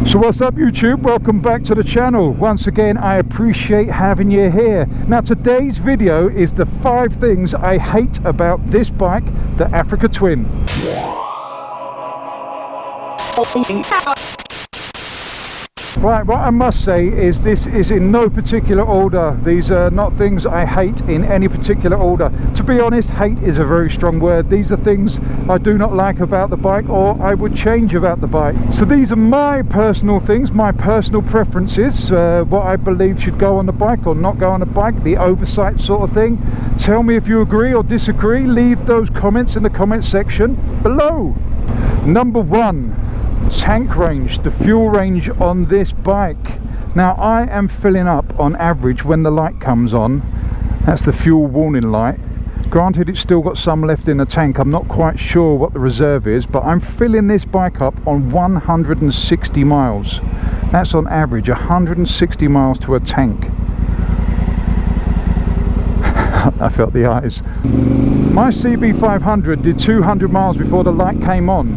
So what's up YouTube, welcome back to the channel. Once again, I appreciate having you here. Now today's video is the 5 things I hate about this bike, the Africa Twin. Right, what I must say is this is in no particular order. These are not things I hate in any particular order. To be honest, hate is a very strong word. These are things I do not like about the bike, or I would change about the bike. So these are my personal things, my personal preferences, what I believe should go on the bike or not go on the bike, the oversight sort of thing. Tell me if you agree or disagree. Leave those comments in the comment section below. Number 1. Tank range, the fuel range on this bike. Now I am filling up on average when the light comes on. That's the fuel warning light. Granted, it's still got some left in the tank. I'm not quite sure what the reserve is, but I'm filling this bike up on 160 miles. That's on average 160 miles to a tank. I felt the eyes. My CB500 did 200 miles before the light came on.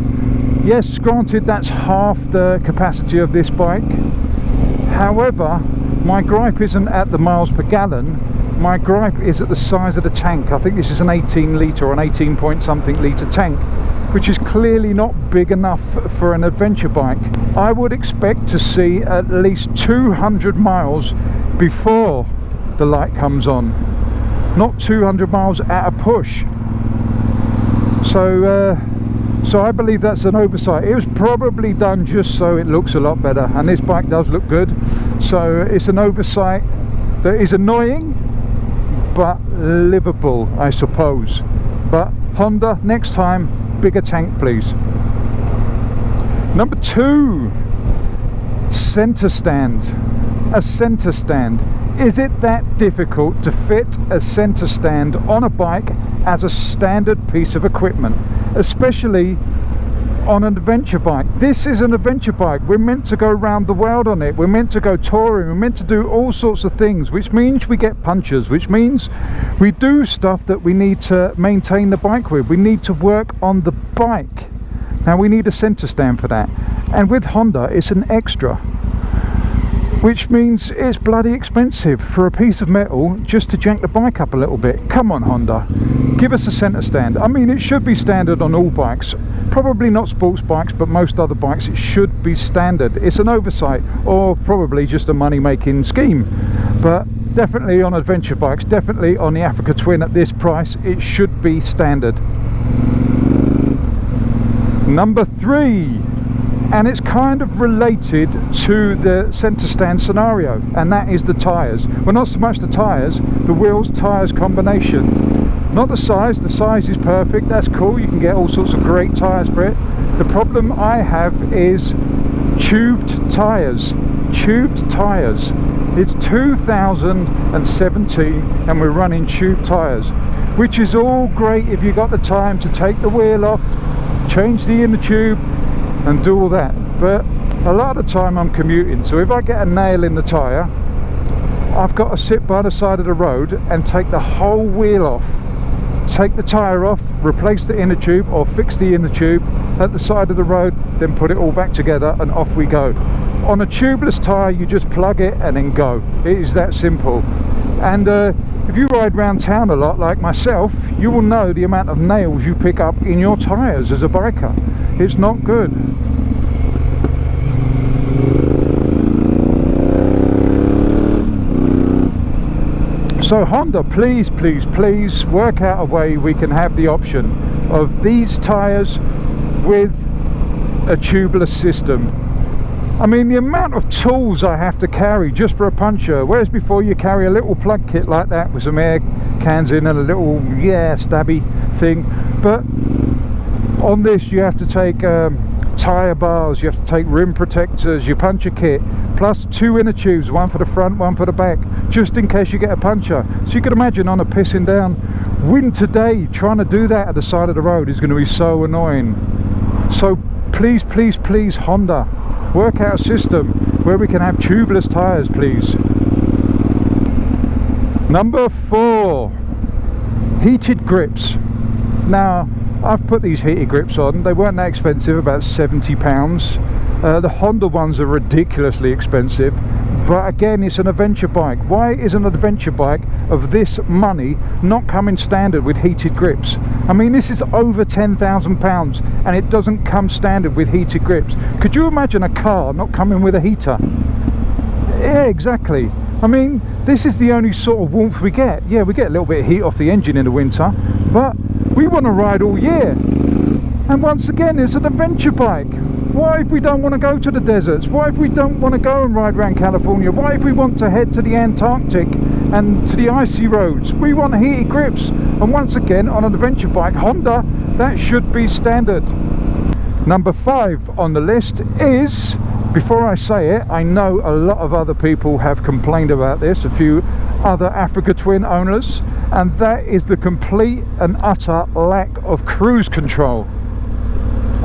Yes, granted, that's half the capacity of this bike. However, my gripe isn't at the miles per gallon. My gripe is at the size of the tank. I think this is an 18 litre or an 18 point something litre tank, which is clearly not big enough for an adventure bike. I would expect to see at least 200 miles before the light comes on, not 200 miles at a push. So I believe that's an oversight. It was probably done just so it looks a lot better, and this bike does look good. So it's an oversight that is annoying but livable, I suppose. But Honda, next time, bigger tank please. Number 2, center stand. A center stand. Is it that difficult to fit a center stand on a bike as a standard piece of equipment, especially on an adventure bike? This is an adventure bike. We're meant to go around the world on it. We're meant to go touring. We're meant to do all sorts of things, which means we get punctures, which means we do stuff that we need to maintain the bike with. We need to work on the bike. Now we need a center stand for that, and with Honda it's an extra, which means it's bloody expensive for a piece of metal just to jank the bike up a little bit. Come on Honda, give us a center stand. I mean, it should be standard on all bikes, probably not sports bikes, but most other bikes it should be standard. It's an oversight, or probably just a money making scheme, but definitely on adventure bikes, definitely on the Africa Twin at this price, it should be standard. Number 3, and it's kind of related to the center stand scenario, and that is the tyres. Well, not so much the tyres, the wheels tyres combination. Not the size is perfect, that's cool, you can get all sorts of great tyres for it. The problem I have is tubed tyres. Tubed tyres. It's 2017 and we're running tube tyres, which is all great if you've got the time to take the wheel off, change the inner tube and do all that, but a lot of the time I'm commuting, so if I get a nail in the tyre, I've got to sit by the side of the road and take the whole wheel off, take the tyre off, replace the inner tube or fix the inner tube at the side of the road, then put it all back together and off we go. On a tubeless tyre you just plug it and then go. It is that simple. And if you ride around town a lot like myself, you will know the amount of nails you pick up in your tyres as a biker. It's not good. So Honda, please, please, please work out a way we can have the option of these tyres with a tubeless system. I mean, the amount of tools I have to carry just for a puncture, whereas before you carry a little plug kit like that with some air cans in and a little, stabby thing. But on this you have to take tyre bars, you have to take rim protectors, your puncture kit, plus 2 inner tubes, one for the front, one for the back, just in case you get a puncture. So you can imagine on a pissing down winter day, trying to do that at the side of the road is going to be so annoying. So please, please, please Honda, work out a system where we can have tubeless tyres please. Number 4, heated grips. Now I've put these heated grips on, they weren't that expensive, about £70. The Honda ones are ridiculously expensive, but again, it's an adventure bike. Why is an adventure bike of this money not coming standard with heated grips? I mean, this is over £10,000 and it doesn't come standard with heated grips. Could you imagine a car not coming with a heater? Yeah, exactly. I mean, this is the only sort of warmth we get. Yeah, we get a little bit of heat off the engine in the winter, but we want to ride all year. And once again, it's an adventure bike. What if we don't want to go to the deserts? What if we don't want to go and ride around California? What if we want to head to the Antarctic and to the icy roads? We want heated grips. And once again, on an adventure bike, Honda, that should be standard. Number 5 on the list is, before I say it, I know a lot of other people have complained about this, a few other Africa Twin owners, and that is the complete and utter lack of cruise control.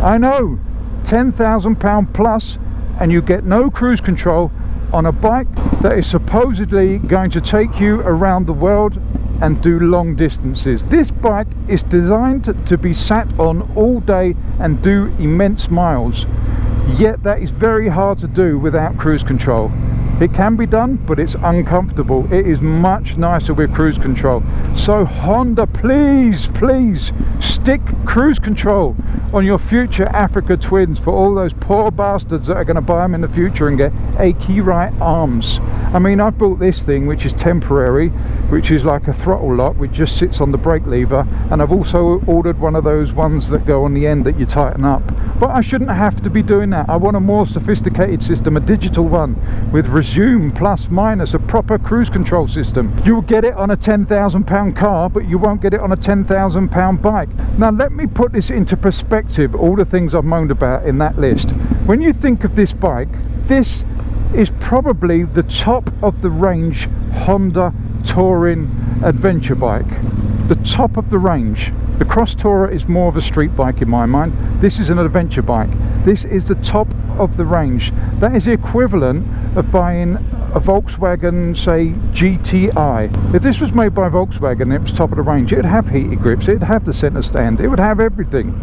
I know, £10,000 plus and you get no cruise control on a bike that is supposedly going to take you around the world and do long distances. This bike is designed to be sat on all day and do immense miles, yet that is very hard to do without cruise control. It can be done, but it's uncomfortable. It is much nicer with cruise control. So Honda, please stick cruise control on your future Africa Twins for all those poor bastards that are going to buy them in the future and get achy right arms. I mean, I've bought this thing which is temporary, which is like a throttle lock which just sits on the brake lever, and I've also ordered one of those ones that go on the end that you tighten up. But I shouldn't have to be doing that. I want a more sophisticated system, a digital one with resume, plus, minus, a proper cruise control system. You'll get it on a £10,000 car, but you won't get it on a £10,000 bike. Now let me put this into perspective, all the things I've moaned about in that list. When you think of this bike, this is probably the top of the range Honda touring adventure bike. The top of the range. The Cross Tourer is more of a street bike in my mind. This is an adventure bike. This is the top of the range. That is the equivalent of buying a Volkswagen, say, GTI. If this was made by Volkswagen and it was top of the range, it would have heated grips, it would have the centre stand, it would have everything.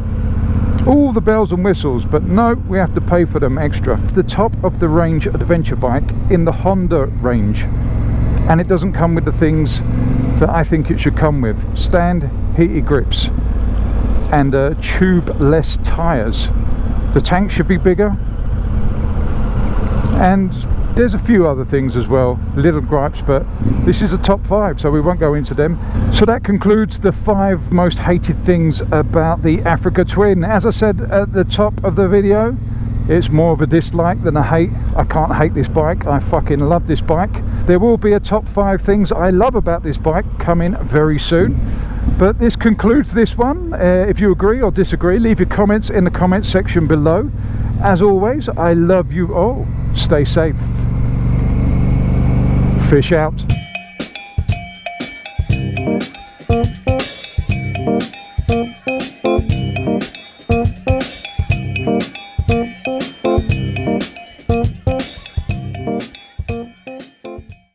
All the bells and whistles, but no, we have to pay for them extra. The top of the range adventure bike in the Honda range. And it doesn't come with the things that I think it should come with. Stand, heated grips, and tubeless tyres. The tank should be bigger, and there's a few other things as well, little gripes, but this is a top 5, so we won't go into them. So that concludes the 5 most hated things about the Africa Twin. As I said at the top of the video, it's more of a dislike than a hate. I can't hate this bike, I fucking love this bike. There will be a top 5 things I love about this bike coming very soon. But this concludes this one. If you agree or disagree, leave your comments in the comments section below. As always, I love you all. Stay safe. Fish out.